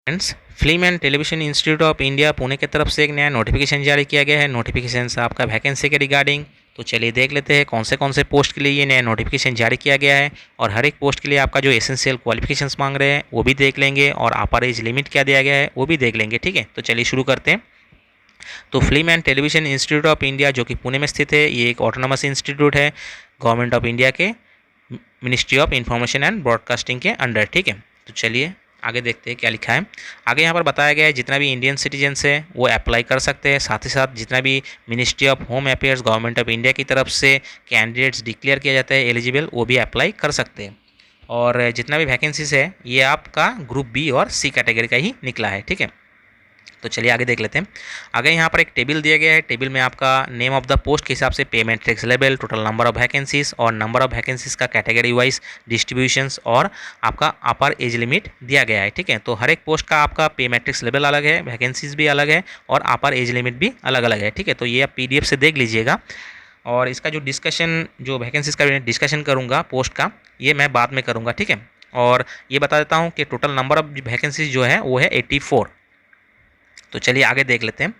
Friends, film and television institute of India Pune की तरफ से एक नया नोटिफिकेशन जारी किया गया है। नोटिफिकेशन से आपका वैकेंसी के रिगार्डिंग, तो चलिए देख लेते हैं कौन से पोस्ट के लिए ये नया नोटिफिकेशन जारी किया गया है और हर एक पोस्ट के लिए आपका जो एसेंशियल क्वालिफिकेशंस मांग रहे हैं वो भी देख लेंगे और अपर एज लिमिट क्या दिया गया है वो भी देख लेंगे। ठीक है, तो चलिए शुरू करते हैं। तो film and television institute of India जो कि पुणे में स्थित है, ये एक ऑटोनमस इंस्टीट्यूट है गवर्नमेंट ऑफ इंडिया के ministry of information and broadcasting के अंडर। ठीक है, तो चलिए आगे देखते हैं क्या लिखा है। आगे यहाँ पर बताया गया है जितना भी इंडियन सिटीजन्स है वो अप्लाई कर सकते हैं। साथ ही साथ जितना भी ministry of home affairs government of India की तरफ से कैंडिडेट्स डिक्लेयर किया जाता है एलिजिबल, वो भी अप्लाई कर सकते हैं। और जितना भी वैकेंसीज है ये आपका ग्रुप बी और सी कैटेगरी का ही निकला है। ठीक है, तो चलिए आगे देख लेते हैं। आगे यहाँ पर एक टेबल दिया गया है। टेबल में आपका नेम ऑफ द पोस्ट के हिसाब से पे matrix level, total number of vacancies और नंबर ऑफ वैकेंसीज का कैटेगरी वाइज डिस्ट्रीब्यूशंस और आपका अपर एज लिमिट दिया गया है। ठीक है, तो हर एक पोस्ट का आपका पे मैट्रिक्स लेवल अलग है, वैकेंसीज भी अलग है और अपर एज लिमिट भी अलग अलग है। ठीक है, तो ये आप PDF से देख लीजिएगा। और इसका जो डिस्कशन, जो वैकेंसीज का डिस्कशन करूँगा पोस्ट का, ये मैं बाद में करूँगा। ठीक है, और ये बता देता हूँ कि टोटल नंबर ऑफ वैकेंसीज जो है वो है 84। तो चलिए आगे देख लेते हैं।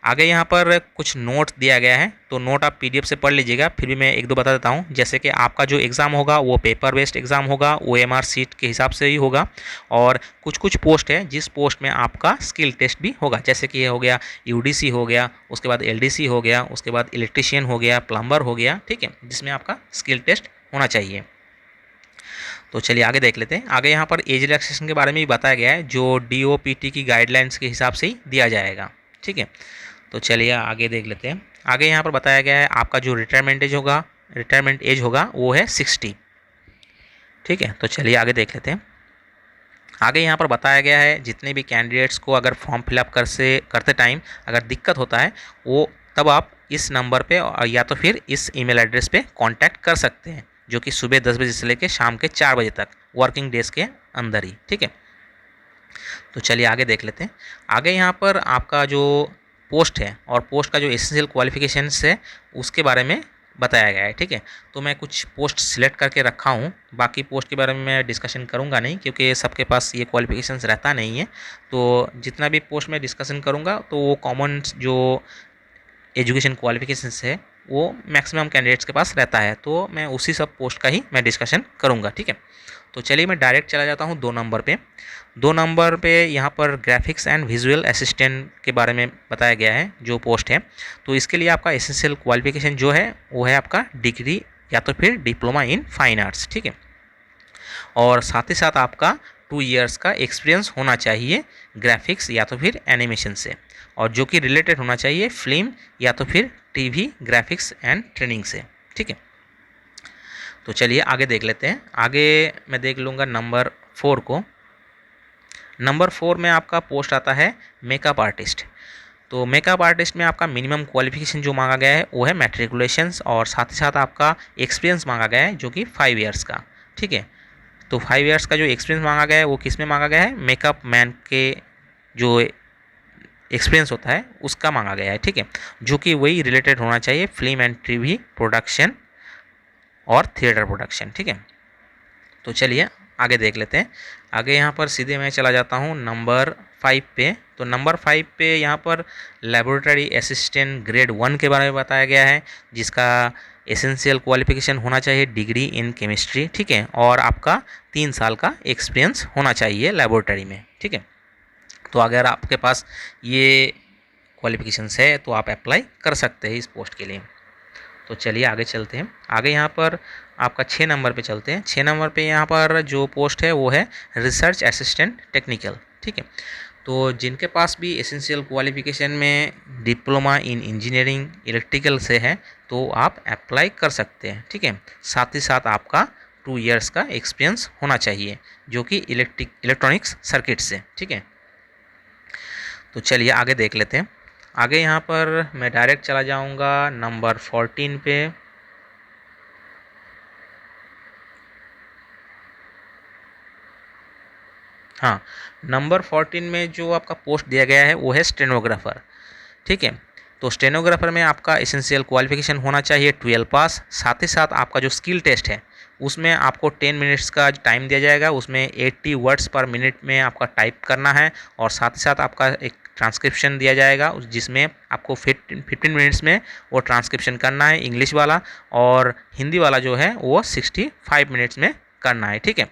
आगे यहाँ पर कुछ नोट दिया गया है, तो नोट आप PDF से पढ़ लीजिएगा, फिर भी मैं एक दो बता देता हूँ। जैसे कि आपका जो एग्ज़ाम होगा वो पेपर बेस्ड एग्ज़ाम होगा, OMR सीट के हिसाब से ही होगा। और कुछ कुछ पोस्ट है जिस पोस्ट में आपका स्किल टेस्ट भी होगा, जैसे कि ये हो गया UDC हो गया, उसके बाद LDC हो गया, उसके बाद इलेक्ट्रीशियन हो गया, प्लम्बर हो गया। ठीक है, जिसमें आपका स्किल टेस्ट होना चाहिए। तो चलिए आगे देख लेते हैं। आगे यहाँ पर एज रिलैक्सेशन के बारे में भी बताया गया है, जो DOPT की गाइडलाइंस के हिसाब से ही दिया जाएगा। ठीक है, तो चलिए आगे देख लेते हैं। आगे यहाँ पर बताया गया है आपका जो रिटायरमेंट एज होगा वो है 60। ठीक है, तो चलिए आगे देख लेते हैं। आगे यहाँ पर बताया गया है जितने भी कैंडिडेट्स को अगर फॉर्म फिलअप करते टाइम अगर दिक्कत होता है, वो तब आप इस नंबर पे या तो फिर इस ईमेल एड्रेस पे कांटेक्ट कर सकते हैं, जो कि सुबह 10 बजे से लेकर शाम के 4 बजे तक, वर्किंग डेज के अंदर ही। ठीक है, तो चलिए आगे देख लेते हैं। आगे यहाँ पर आपका जो पोस्ट है और पोस्ट का जो एसेंशियल क्वालिफिकेशंस है उसके बारे में बताया गया है। ठीक है, तो मैं कुछ पोस्ट सिलेक्ट करके रखा हूँ, बाकी पोस्ट के बारे में मैं डिस्कशन करूँगा नहीं क्योंकि सबके पास ये क्वालिफिकेशंस रहता नहीं है। तो जितना भी पोस्ट में डिस्कशन करूँगा तो वो कॉमन जो एजुकेशन क्वालिफिकेशंस है वो मैक्सिमम कैंडिडेट्स के पास रहता है, तो मैं उसी सब पोस्ट का ही मैं डिस्कशन करूँगा। ठीक है, तो चलिए मैं डायरेक्ट चला जाता हूँ 2 नंबर पे। 2 नंबर पे यहाँ पर ग्राफिक्स एंड विजुअल असिस्टेंट के बारे में बताया गया है जो पोस्ट है। तो इसके लिए आपका एसेंशियल क्वालिफिकेशन जो है वो है आपका डिग्री या तो फिर डिप्लोमा इन फाइन आर्ट्स। ठीक है, और साथ ही साथ आपका 2 इयर्स का एक्सपीरियंस होना चाहिए ग्राफिक्स या तो फिर एनिमेशन से, और जो कि रिलेटेड होना चाहिए फिल्म या तो फिर TV ग्राफिक्स एंड ट्रेनिंग से। ठीक है, तो चलिए आगे देख लेते हैं। आगे मैं देख लूँगा नंबर 4 को। नंबर 4 में आपका पोस्ट आता है मेकअप आर्टिस्ट। तो मेकअप आर्टिस्ट में आपका मिनिमम क्वालिफिकेशन जो मांगा गया है वो है मैट्रिकुलेशंस, और साथ ही साथ आपका एक्सपीरियंस मांगा गया है जो कि 5 इयर्स का। ठीक है, तो 5 इयर्स का जो एक्सपीरियंस मांगा गया है वो किस में मांगा गया है, मेकअप मैन के जो एक्सपीरियंस होता है उसका मांगा गया है। ठीक है, जो कि वही रिलेटेड होना चाहिए फिल्म एंड TV प्रोडक्शन और थिएटर प्रोडक्शन। ठीक है, तो चलिए आगे देख लेते हैं। आगे यहाँ पर सीधे मैं चला जाता हूँ नंबर 5 पे। तो नंबर 5 पे यहाँ पर लेबोरेटरी असिस्टेंट ग्रेड 1 के बारे में बताया गया है, जिसका एसेंशियल क्वालिफिकेशन होना चाहिए डिग्री इन केमिस्ट्री। ठीक है, और आपका 3 साल का एक्सपीरियंस होना चाहिए लेबोरेटरी में। ठीक है, तो अगर आपके पास ये क्वालिफिकेशंस है तो आप अप्लाई कर सकते हैं इस पोस्ट के लिए। तो चलिए आगे चलते हैं। आगे यहाँ पर आपका 6 नंबर पे चलते हैं। 6 नंबर पे यहाँ पर जो पोस्ट है वो है रिसर्च असिस्टेंट टेक्निकल। ठीक है, तो जिनके पास भी एसेंशियल क्वालिफिकेशन में डिप्लोमा इन इंजीनियरिंग इलेक्ट्रिकल से है तो आप अप्लाई कर सकते हैं। ठीक है, साथ ही साथ आपका 2 इयर्स का एक्सपीरियंस होना चाहिए जो कि इलेक्ट्रॉनिक्स सर्किट से। ठीक है, तो चलिए आगे देख लेते हैं। आगे यहाँ पर मैं डायरेक्ट चला जाऊँगा नंबर 14 पे। हाँ, नंबर 14 में जो आपका पोस्ट दिया गया है वो है स्टेनोग्राफर। ठीक है, तो स्टेनोग्राफर में आपका एसेंशियल क्वालिफिकेशन होना चाहिए 12 पास। साथ ही साथ आपका जो स्किल टेस्ट है उसमें आपको 10 मिनट्स का टाइम दिया जाएगा, उसमें 80 वर्ड्स पर मिनट में आपका टाइप करना है और साथ ही साथ आपका एक ट्रांसक्रिप्शन दिया जाएगा जिसमें आपको 15 मिनट्स में वो ट्रांसक्रिप्शन करना है इंग्लिश वाला, और हिंदी वाला जो है वो 65 मिनट्स में करना है, ठीक है,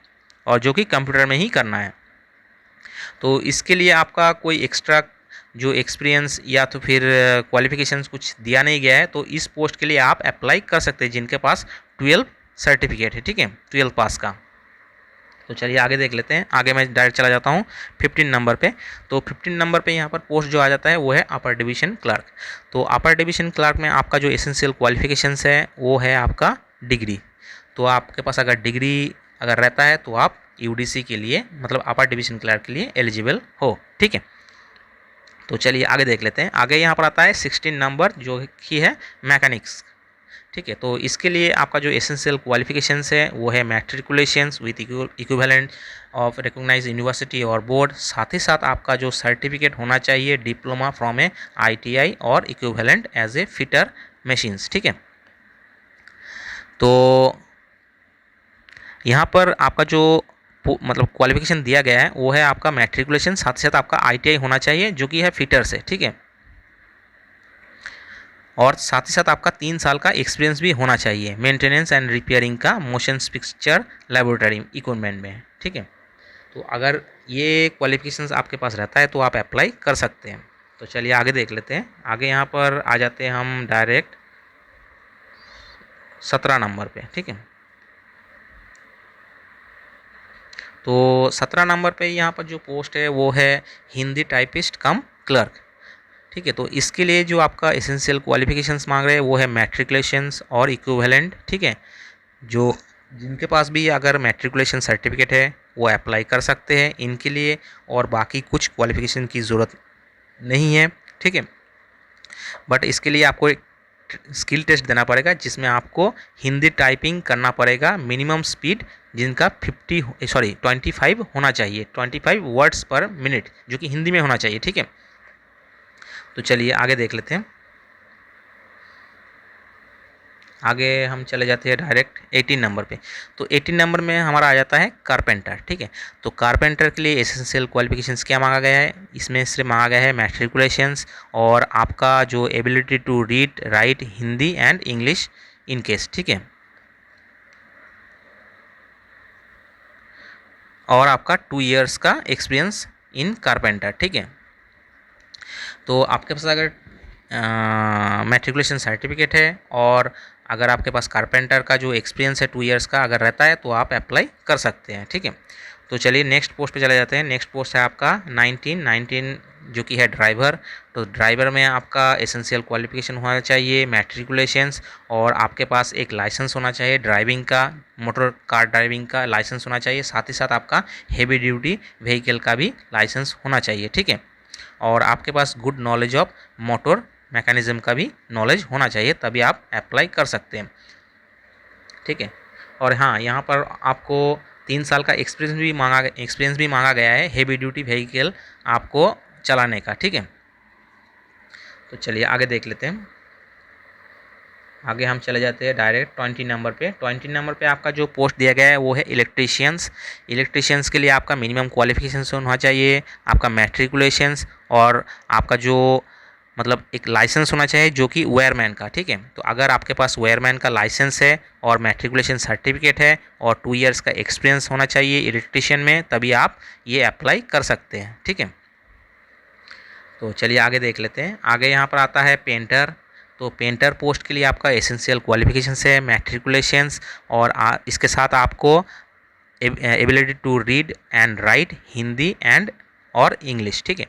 और जो कि कंप्यूटर में ही करना है। तो इसके लिए आपका कोई एक्स्ट्रा जो एक्सपीरियंस या तो फिर क्वालिफिकेशंस कुछ दिया नहीं गया है, तो इस पोस्ट के लिए आप अप्लाई कर सकते हैं जिनके पास 12 सर्टिफिकेट है, ठीक है, 12 पास का। तो चलिए आगे देख लेते हैं। आगे मैं डायरेक्ट चला जाता हूँ 15 नंबर पे। तो 15 नंबर पे यहाँ पर पोस्ट जो आ जाता है वो है अपर डिवीज़न क्लर्क। तो अपर डिवीज़न क्लर्क में आपका जो एसेंशियल क्वालिफिकेशंस है वो है आपका डिग्री। तो आपके पास अगर डिग्री अगर रहता है तो आप यूडीसी के लिए मतलब अपर डिवीज़न क्लर्क के लिए एलिजिबल हो, ठीक है। तो चलिए आगे देख लेते हैं। आगे यहाँ पर आता है 16 नंबर जो कि है मैकेनिक्स, ठीक है। तो इसके लिए आपका जो एसेंशियल क्वालिफिकेशंस है वो है matriculations with equivalent of recognised university और बोर्ड। साथ ही साथ आपका जो सर्टिफिकेट होना चाहिए डिप्लोमा फ्रॉम ए आईटीआई और equivalent as a fitter machines, ठीक है। तो यहाँ पर आपका जो मतलब क्वालिफिकेशन दिया गया है वो है आपका मैट्रिकुलेशन, साथ ही साथ आपका आईटीआई होना चाहिए जो कि है फिटर से, ठीक है, और साथ ही साथ आपका 3 साल का एक्सपीरियंस भी होना चाहिए मेंटेनेंस एंड रिपेयरिंग का मोशन पिक्चर लेबोरेटरी इक्विपमेंट में, ठीक है। तो अगर ये क्वालिफिकेशंस आपके पास रहता है तो आप अप्लाई कर सकते हैं। तो चलिए आगे देख लेते हैं। आगे यहाँ पर आ जाते हैं हम डायरेक्ट 17 नंबर पे, ठीक है। तो 17 नंबर पे यहाँ पर जो पोस्ट है वो है हिंदी टाइपिस्ट कम क्लर्क, ठीक है। तो इसके लिए जो आपका एसेंशियल क्वालिफिकेशंस मांग रहे हैं वो है मैट्रिकुलेशंस और इक्विवेलेंट, ठीक है। जो जिनके पास भी अगर मैट्रिकुलेशन सर्टिफिकेट है वो अप्लाई कर सकते हैं इनके लिए, और बाकी कुछ क्वालिफिकेशन की ज़रूरत नहीं है, ठीक है। बट इसके लिए आपको एक स्किल टेस्ट देना पड़ेगा जिसमें आपको हिंदी टाइपिंग करना पड़ेगा, मिनिमम स्पीड जिनका 25 होना चाहिए, 25 वर्ड्स पर मिनट जो कि हिंदी में होना चाहिए, ठीक है। तो चलिए आगे देख लेते हैं। आगे हम चले जाते हैं डायरेक्ट 18 नंबर पे। तो 18 नंबर में हमारा आ जाता है कारपेंटर, ठीक है। तो कारपेंटर के लिए एसेंशियल क्वालिफिकेशंस क्या मांगा गया है, इसमें से मांगा गया है मैट्रिकुलेशंस और आपका जो ability to read write Hindi and English in case, ठीक है, और आपका 2 इयर्स का एक्सपीरियंस इन कारपेंटर, ठीक है। तो आपके पास अगर मैट्रिकुलेशन सर्टिफिकेट है और अगर आपके पास कारपेंटर का जो एक्सपीरियंस है 2 इयर्स का अगर रहता है तो आप अप्लाई कर सकते हैं, ठीक है। तो चलिए नेक्स्ट पोस्ट पे चले जाते हैं। नेक्स्ट पोस्ट है आपका 19 जो कि है ड्राइवर। तो ड्राइवर में आपका एसेंशियल क्वालिफिकेशन होना चाहिए मैट्रिकुलेशंस और आपके पास एक लाइसेंस होना चाहिए ड्राइविंग का, मोटर कार ड्राइविंग का लाइसेंस होना चाहिए, साथ ही साथ आपका हेवी ड्यूटी व्हीकल का भी लाइसेंस होना चाहिए, ठीक है, और आपके पास good knowledge of motor mechanism का भी नॉलेज होना चाहिए, तभी आप अप्लाई कर सकते हैं, ठीक है। और हाँ, यहाँ पर आपको 3 साल का एक्सपीरियंस भी मांगा गया है हेवी ड्यूटी व्हीकल आपको चलाने का, ठीक है। तो चलिए आगे देख लेते हैं। आगे हम चले जाते हैं डायरेक्ट 20 नंबर पे। 20 नंबर पे आपका जो पोस्ट दिया गया है वो है इलेक्ट्रीशियंस। इलेक्ट्रीशियंस के लिए आपका मिनिमम क्वालिफिकेशन होना चाहिए, आपका मैट्रिकुलेशंस और आपका जो मतलब एक लाइसेंस होना चाहिए जो कि वायरमैन का, ठीक है। तो अगर आपके पास वायरमैन का लाइसेंस है और मैट्रिकुलेशन सर्टिफिकेट है और 2 इयर्स का एक्सपीरियंस होना चाहिए इलेक्ट्रीशियन में, तभी आप ये अप्लाई कर सकते हैं, ठीक है। तो चलिए आगे देख लेते हैं। आगे यहाँ पर आता है पेंटर। तो पेंटर पोस्ट के लिए आपका एसेंशियल क्वालिफिकेशन है मैट्रिकुलेशंस और इसके साथ आपको ability to read and write Hindi and और इंग्लिश, ठीक है।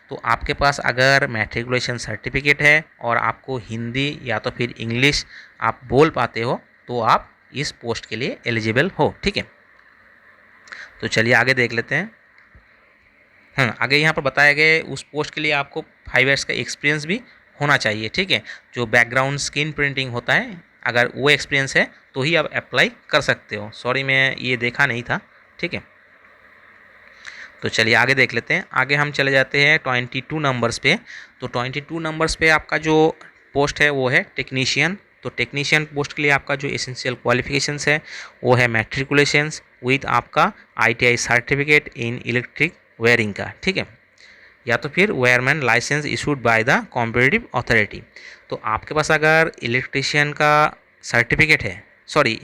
तो आपके पास अगर मैट्रिकुलेशन सर्टिफिकेट है और आपको हिंदी या तो फिर इंग्लिश आप बोल पाते हो तो आप इस पोस्ट के लिए एलिजिबल हो, ठीक है। तो चलिए आगे देख लेते हैं। आगे यहाँ पर बताया गया उस पोस्ट के लिए आपको 5 इयर्स का एक्सपीरियंस भी होना चाहिए, ठीक है। जो बैकग्राउंड स्क्रीन प्रिंटिंग होता है अगर वो एक्सपीरियंस है तो ही आप अप्लाई कर सकते हो। सॉरी मैं ये देखा नहीं था, ठीक है। तो चलिए आगे देख लेते हैं। आगे हम चले जाते हैं 22 नंबर्स पे। तो 22 नंबर्स पे आपका जो पोस्ट है वो है टेक्नीशियन। तो टेक्नीशियन पोस्ट के लिए आपका जो एसेंशियल क्वालिफिकेशंस है वो है मैट्रिकुलेशंस विथ आपका ITI certificate in electric wiring का, ठीक है, या तो फिर wireman license issued by the competitive authority. तो आपके पास अगर इलेक्ट्रिशियन का सर्टिफिकेट है, सॉरी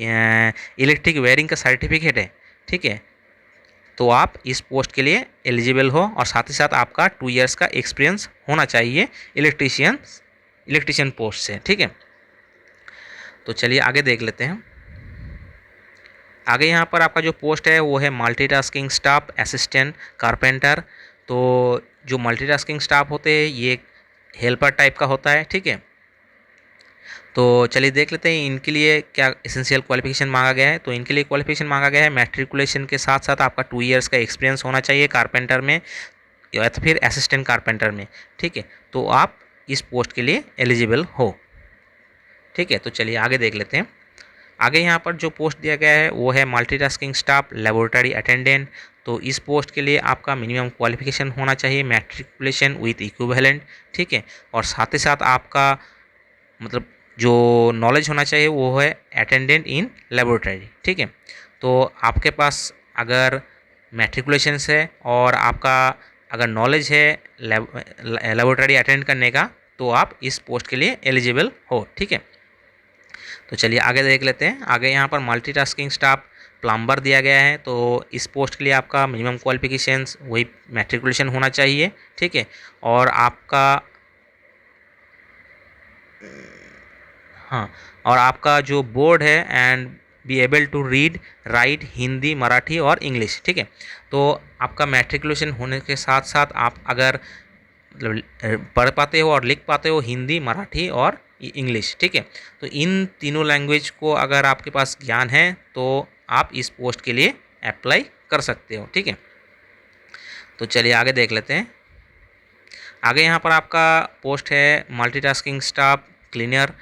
इलेक्ट्रिक वायरिंग का सर्टिफिकेट है, ठीक है, तो आप इस पोस्ट के लिए एलिजिबल हो और साथ ही साथ आपका 2 इयर्स का एक्सपीरियंस होना चाहिए इलेक्ट्रिशियन पोस्ट से, ठीक है। तो चलिए आगे देख लेते हैं। आगे यहाँ पर आपका जो पोस्ट है वो है मल्टीटास्किंग स्टाफ असिस्टेंट कारपेंटर। तो जो मल्टीटास्किंग स्टाफ होते हैं ये हेल्पर टाइप का होता है, ठीक है। तो चलिए देख लेते हैं इनके लिए क्या एसेंशियल क्वालिफिकेशन मांगा गया है। तो इनके लिए क्वालिफिकेशन मांगा गया है मैट्रिकुलेशन के साथ साथ आपका 2 इयर्स का एक्सपीरियंस होना चाहिए कारपेंटर में या तो फिर असिस्टेंट कारपेंटर में, ठीक है। तो आप इस पोस्ट के लिए एलिजिबल हो, ठीक है। तो चलिए आगे देख लेते हैं। आगे यहाँ पर जो पोस्ट दिया गया है वो है मल्टीटास्किंग स्टाफ लेबोरेटरी अटेंडेंट। तो इस पोस्ट के लिए आपका मिनिमम क्वालिफिकेशन होना चाहिए मैट्रिकुलेशन विथ इक्विवेलेंट, ठीक है, और साथ ही साथ आपका मतलब जो नॉलेज होना चाहिए वो है अटेंडेंट इन लेबोरेटरी, ठीक है। तो आपके पास अगर मैट्रिकुलेशन है और आपका अगर नॉलेज है लेबोरेटरी अटेंड करने का तो आप इस पोस्ट के लिए एलिजिबल हो, ठीक है। तो चलिए आगे देख लेते हैं। आगे यहाँ पर मल्टीटास्किंग स्टाफ प्लम्बर दिया गया है। तो इस पोस्ट के लिए आपका मिनिमम क्वालिफिकेशंस वही मैट्रिकुलेशन होना चाहिए, ठीक है, और आपका हाँ, और आपका जो बोर्ड है and be able to read write Hindi Marathi और इंग्लिश, ठीक है। तो आपका मैट्रिकुलेशन होने के साथ साथ आप अगर मतलब पढ़ पाते हो और लिख पाते हो हिंदी मराठी और इंग्लिश, ठीक है, तो इन तीनों लैंग्वेज को अगर आपके पास ज्ञान है तो आप इस पोस्ट के लिए अप्लाई कर सकते हो, ठीक है। तो चलिए आगे देख लेते हैं। आगे यहाँ पर आपका पोस्ट है मल्टीटास्किंग स्टाफ क्लीनर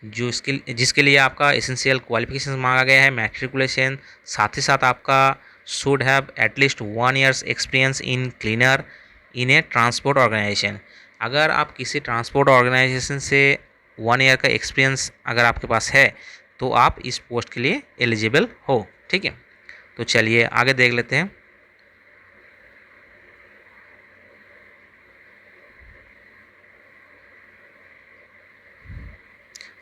जिसके लिए आपका एसेंशियल क्वालिफिकेशन मांगा गया है मैट्रिकुलेशन, साथ ही साथ आपका should have at least 1 years experience in cleaner in a transport organisation. अगर आप किसी ट्रांसपोर्ट ऑर्गेनाइजेशन से 1 ईयर का एक्सपीरियंस अगर आपके पास है तो आप इस पोस्ट के लिए एलिजिबल हो, ठीक है। तो चलिए आगे देख लेते हैं।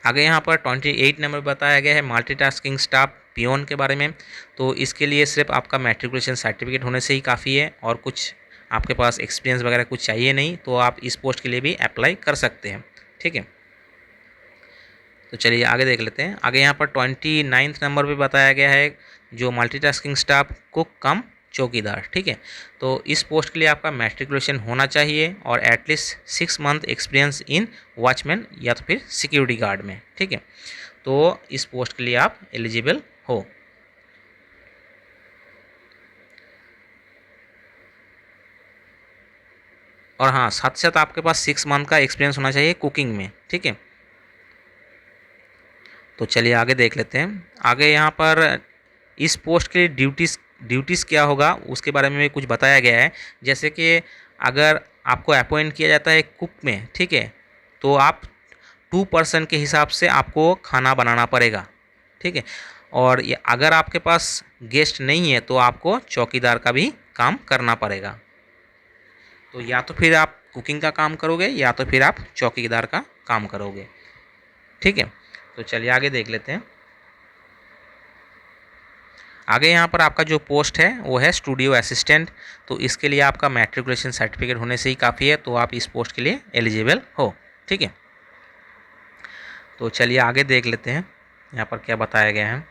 आगे यहाँ पर 28 नंबर बताया गया है मल्टीटास्किंग स्टाफ पियोन के बारे में। तो इसके लिए सिर्फ आपका मैट्रिकुलेशन सर्टिफिकेट होने से ही काफ़ी है और कुछ आपके पास एक्सपीरियंस वगैरह कुछ चाहिए नहीं, तो आप इस पोस्ट के लिए भी अप्लाई कर सकते हैं, ठीक है। तो चलिए आगे देख लेते हैं। आगे यहाँ पर 29 नंबर पे बताया गया है जो मल्टीटास्किंग स्टाफ कुक कम चौकीदार, ठीक है। तो इस पोस्ट के लिए आपका मैट्रिकुलेशन होना चाहिए और at least 6 month experience in watchman या तो फिर सिक्योरिटी गार्ड में, ठीक है। तो इस पोस्ट के लिए आप एलिजिबल हो। और हाँ, साथ साथ आपके पास 6 मंथ का एक्सपीरियंस होना चाहिए कुकिंग में, ठीक है। तो चलिए आगे देख लेते हैं। आगे यहाँ पर इस पोस्ट के ड्यूटीज़ क्या होगा उसके बारे में भी कुछ बताया गया है। जैसे कि अगर आपको अपॉइंट किया जाता है कुक में, ठीक है, तो आप 2 पर्सन के हिसाब से आपको खाना बनाना पड़ेगा, ठीक है। और ये अगर आपके पास गेस्ट नहीं है तो आपको चौकीदार का भी काम करना पड़ेगा। तो या तो फिर आप कुकिंग का काम करोगे या तो फिर आप चौकीदार का काम करोगे, ठीक है। तो चलिए आगे देख लेते हैं। आगे यहाँ पर आपका जो पोस्ट है वो है स्टूडियो असिस्टेंट। तो इसके लिए आपका मैट्रिकुलेशन सर्टिफिकेट होने से ही काफ़ी है, तो आप इस पोस्ट के लिए एलिजिबल हो, ठीक है। तो चलिए आगे देख लेते हैं यहाँ पर क्या बताया गया है।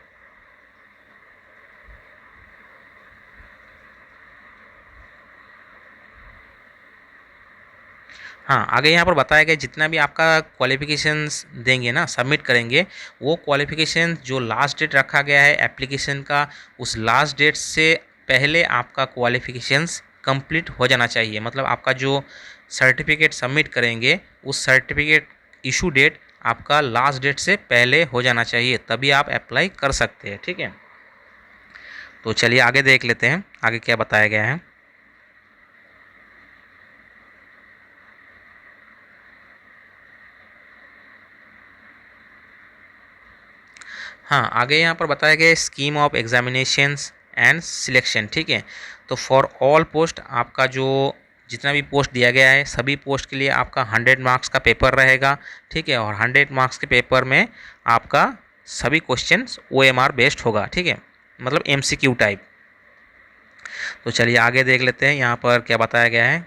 हाँ, आगे यहाँ पर बताया गया जितना भी आपका क्वालिफिकेशंस देंगे ना, सबमिट करेंगे, वो क्वालिफिकेशन जो लास्ट डेट रखा गया है एप्लीकेशन का, उस लास्ट डेट से पहले आपका क्वालिफिकेशंस कंप्लीट हो जाना चाहिए। मतलब आपका जो सर्टिफिकेट सबमिट करेंगे उस सर्टिफिकेट इशू डेट आपका लास्ट डेट से पहले हो जाना चाहिए, तभी आप अप्लाई कर सकते हैं, ठीक है। तो चलिए आगे देख लेते हैं आगे क्या बताया गया है। हाँ, आगे यहाँ पर बताया गया है scheme of examinations and selection, ठीक है। तो फॉर ऑल पोस्ट आपका जो जितना भी पोस्ट दिया गया है सभी पोस्ट के लिए आपका 100 मार्क्स का पेपर रहेगा, ठीक है। और 100 मार्क्स के पेपर में आपका सभी क्वेश्चन OMR बेस्ड होगा, ठीक है, मतलब MCQ टाइप। तो चलिए आगे देख लेते हैं यहाँ पर क्या बताया गया है।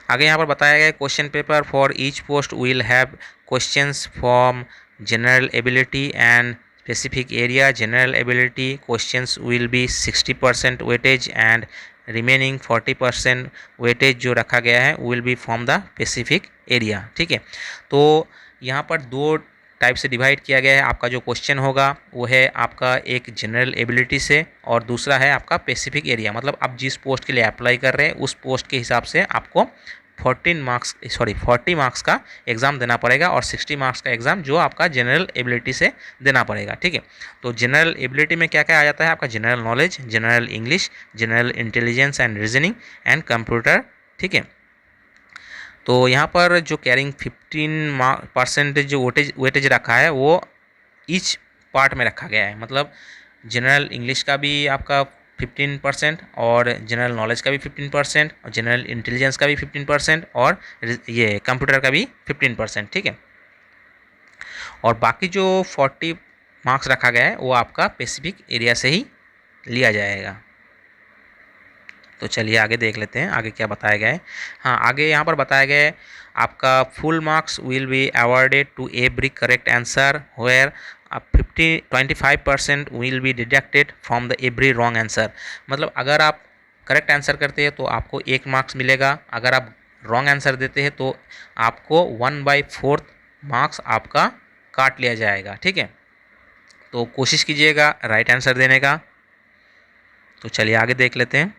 आगे यहाँ पर बताया गया है question paper for each post will have questions from general ability and specific area. General ability questions will be 60% weightage and remaining 40% weightage जो रखा गया है will be from the specific area, ठीक है। तो यहाँ पर दो टाइप से डिवाइड किया गया है। आपका जो क्वेश्चन होगा वो है आपका एक जनरल एबिलिटी से और दूसरा है आपका स्पेसिफिक एरिया, मतलब आप जिस पोस्ट के लिए अप्लाई कर रहे हैं उस पोस्ट के हिसाब से आपको 40 मार्क्स का एग्ज़ाम देना पड़ेगा और 60 मार्क्स का एग्ज़ाम जो आपका जनरल एबिलिटी से देना पड़ेगा, ठीक है। तो जनरल एबिलिटी में क्या क्या आ जाता है आपका general knowledge, general English, general intelligence and reasoning and computer, ठीक है। तो यहाँ पर जो कैरिंग 15% जो वेटेज रखा है वो ईच पार्ट में रखा गया है, मतलब जनरल इंग्लिश का भी आपका 15% और जनरल नॉलेज का भी 15% और जनरल इंटेलिजेंस का भी 15% और ये कंप्यूटर का भी 15%, ठीक है। और बाकी जो 40 मार्क्स रखा गया है वो आपका स्पेसिफिक एरिया से ही लिया जाएगा। तो चलिए आगे देख लेते हैं आगे क्या बताया गया है। हाँ, आगे यहाँ पर बताया गया है आपका full marks will be awarded to every correct answer where 25% will be deducted from the every wrong answer. मतलब अगर आप करेक्ट आंसर करते हैं तो आपको 1 मार्क्स मिलेगा, अगर आप रॉन्ग आंसर देते हैं तो आपको 1/4 मार्क्स आपका काट लिया जाएगा, ठीक है। तो कोशिश कीजिएगा राइट आंसर देने का। तो चलिए आगे देख लेते हैं।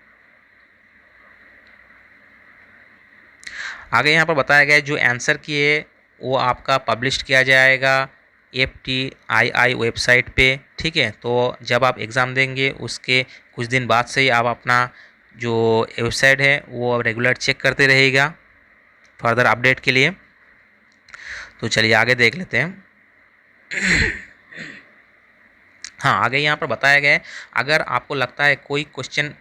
आगे यहाँ पर बताया गया है जो आंसर किए वो आपका पब्लिश किया जाएगा FTII वेबसाइट पे, ठीक है। तो जब आप एग्ज़ाम देंगे उसके कुछ दिन बाद से ही आप अपना जो वेबसाइट है वो रेगुलर चेक करते रहेगा फर्दर अपडेट के लिए। तो चलिए आगे देख लेते हैं। हाँ, आगे यहाँ पर बताया गया है अगर आपको लगता है कोई क्वेश्चन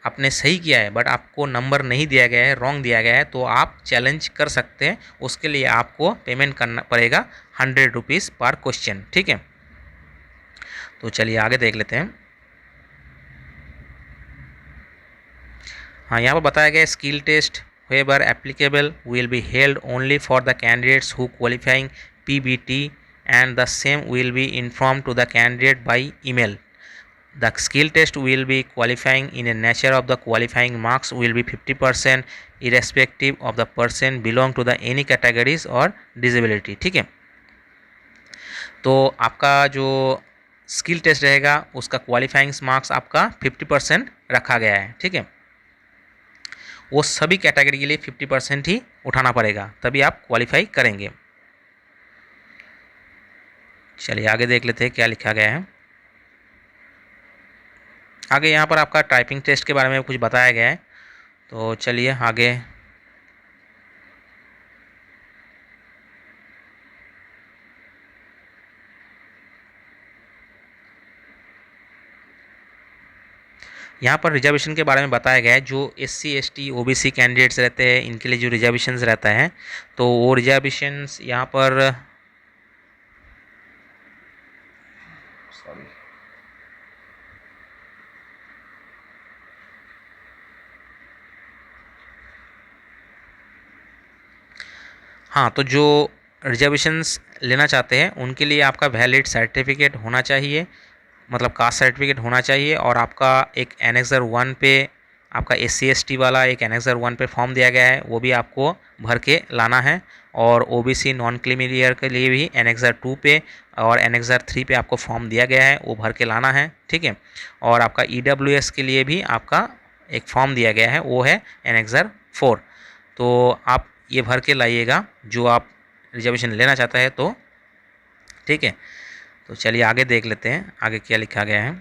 आपने सही किया है बट आपको नंबर नहीं दिया गया है, रॉन्ग दिया गया है, तो आप चैलेंज कर सकते हैं। उसके लिए आपको पेमेंट करना पड़ेगा 100 रुपीज़ पर क्वेश्चन, ठीक है। तो चलिए आगे देख लेते हैं। हाँ, यहाँ पर बताया गया है skill test wherever applicable will be held only for the candidates who qualifying PBT and the same will be informed to the candidate by email. The skill test will be qualifying in a nature of the qualifying marks will be 50% irrespective of the person belong to the any categories or disability, ठीक है। तो आपका जो skill test रहेगा उसका qualifying marks आपका 50% रखा गया है, ठीक है। वो सभी कैटेगरी के लिए 50% ही उठाना पड़ेगा तभी आप क्वालिफाई करेंगे। चलिए आगे देख लेते हैं क्या लिखा गया है। आगे यहाँ पर आपका टाइपिंग टेस्ट के बारे में कुछ बताया गया है। तो चलिए आगे। यहाँ पर रिजर्वेशन के बारे में बताया गया है जो SC ST OBC कैंडिडेट्स रहते हैं इनके लिए जो रिजर्वेशंस रहता है तो वो रिजर्वेशंस यहाँ पर हाँ, तो जो रिजर्वेशंस लेना चाहते हैं उनके लिए आपका वैलिड सर्टिफिकेट होना चाहिए, मतलब कास्ट सर्टिफिकेट होना चाहिए। और आपका एक एनेक्सर 1 पे आपका SC ST वाला एक एनेक्सर 1 पे फॉर्म दिया गया है वो भी आपको भर के लाना है। और OBC नॉन क्रीमी के लिए भी एनेक्सर 2 पे और एनेक्सर 3 पे आपको फॉर्म दिया गया है वो भर के लाना है, ठीक है। और आपका EWS के लिए भी आपका एक फॉर्म दिया गया है वो है एनेक्सर 4। तो आप ये भर के लाइएगा जो आप रिजर्वेशन लेना चाहता है तो, ठीक है। तो चलिए आगे देख लेते हैं आगे क्या लिखा गया है।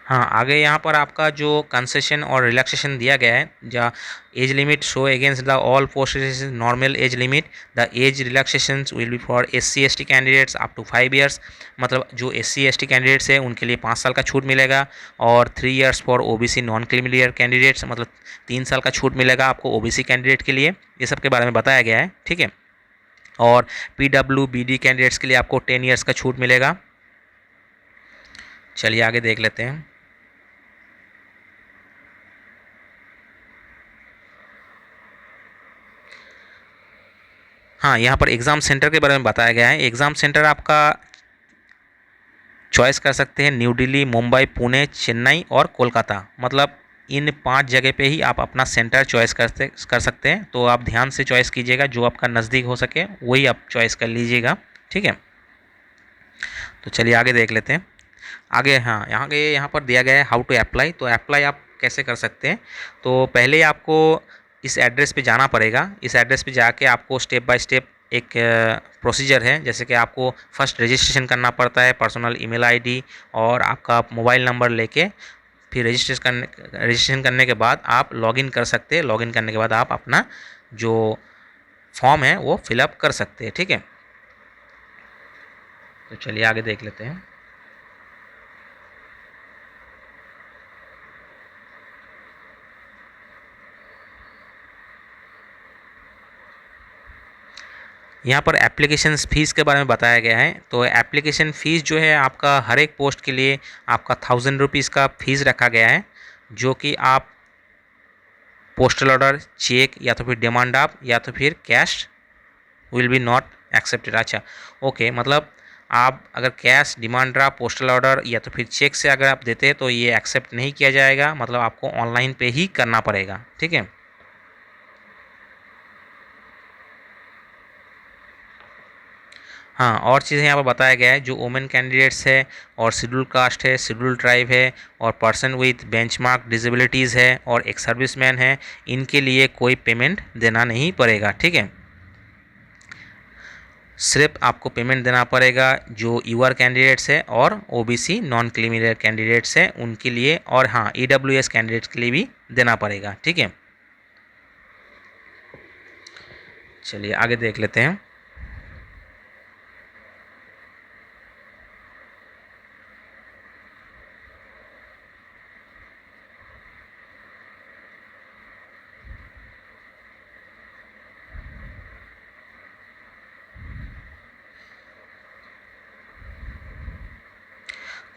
हाँ, आगे यहाँ पर आपका जो कंसेशन और रिलैक्सेशन दिया गया है, जहाँ age limit show against the all post normal age limit, the age relaxation will be for SC ST candidates up to 5 years. मतलब जो SC ST कैंडिडेट्स है उनके लिए 5 साल का छूट मिलेगा, और 3 years for OBC non creamy candidates, मतलब 3 साल का छूट मिलेगा आपको OBC कैंडिडेट के लिए। ये सब के बारे में बताया गया है, ठीक है। और PWBD कैंडिडेट्स के लिए आपको 10 ईयर्स का छूट मिलेगा। चलिए आगे देख लेते हैं। हाँ, यहाँ पर एग्ज़ाम सेंटर के बारे में बताया गया है। एग्ज़ाम सेंटर आपका चॉइस कर सकते हैं न्यू दिल्ली, मुंबई, पुणे, चेन्नई और कोलकाता। मतलब इन 5 जगह पे ही आप अपना सेंटर चॉइस कर सकते हैं। तो आप ध्यान से चॉइस कीजिएगा, जो आपका नज़दीक हो सके वही आप चॉइस कर लीजिएगा, ठीक है। तो चलिए आगे देख लेते हैं। आगे हाँ, यहाँ पर दिया गया है हाउ टू अप्लाई। तो अप्लाई आप कैसे कर सकते हैं। तो पहले आपको इस एड्रेस पे जाना पड़ेगा। इस एड्रेस पे जाके आपको स्टेप बाय स्टेप एक प्रोसीजर है, जैसे कि आपको फर्स्ट रजिस्ट्रेशन करना पड़ता है, पर्सनल ईमेल आईडी और आपका मोबाइल नंबर लेके। फिर रजिस्ट्रेशन करने के बाद आप लॉगिन कर सकते हैं। लॉगिन करने के बाद आप अपना जो फॉर्म है वो फिलअप कर सकते हैं, ठीक है। तो चलिए आगे देख लेते हैं। यहाँ पर एप्लीकेशन फ़ीस के बारे में बताया गया है। तो एप्लीकेशन फ़ीस जो है आपका हर एक पोस्ट के लिए आपका 1000 रुपीज़ का फ़ीस रखा गया है, जो कि आप पोस्टल ऑर्डर, चेक या तो फिर डिमांड ड्राफ्ट या तो फिर cash will be not accepted. अच्छा, ओके, मतलब आप अगर cash, demand draft, postal order या तो फिर चेक से अगर आप देते हैं तो ये एक्सेप्ट नहीं किया जाएगा। मतलब आपको ऑनलाइन पे ही करना पड़ेगा, ठीक है। हाँ, और चीज़ें यहाँ पर बताया गया है, जो वुमेन कैंडिडेट्स है और शेड्यूल कास्ट है, शेड्यूल ट्राइब है और पर्सन विथ बेंचमार्क डिसेबिलिटीज़ है और एक सर्विसमैन है, इनके लिए कोई पेमेंट देना नहीं पड़ेगा, ठीक है। सिर्फ आपको पेमेंट देना पड़ेगा जो यूआर कैंडिडेट्स है और OBC नॉन क्रीमी कैंडिडेट्स है उनके लिए, और हाँ EWS कैंडिडेट्स के लिए भी देना पड़ेगा, ठीक है। चलिए आगे देख लेते हैं।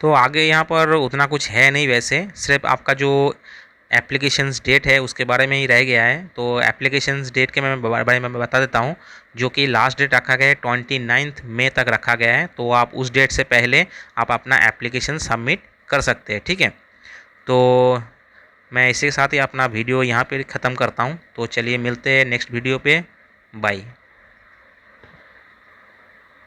तो आगे यहाँ पर उतना कुछ है नहीं वैसे, सिर्फ आपका जो एप्लीकेशंस डेट है उसके बारे में ही रह गया है। तो एप्लीकेशंस डेट के मैं बारे में बता देता हूँ, जो कि लास्ट डेट रखा गया है 29 मई तक रखा गया है। तो आप उस डेट से पहले आप अपना एप्लीकेशन सबमिट कर सकते हैं, ठीक है। तो मैं इसी के साथ ही अपना वीडियो यहाँ पे ख़त्म करता हूँ। तो चलिए मिलते हैं नेक्स्ट वीडियो पे, बाय।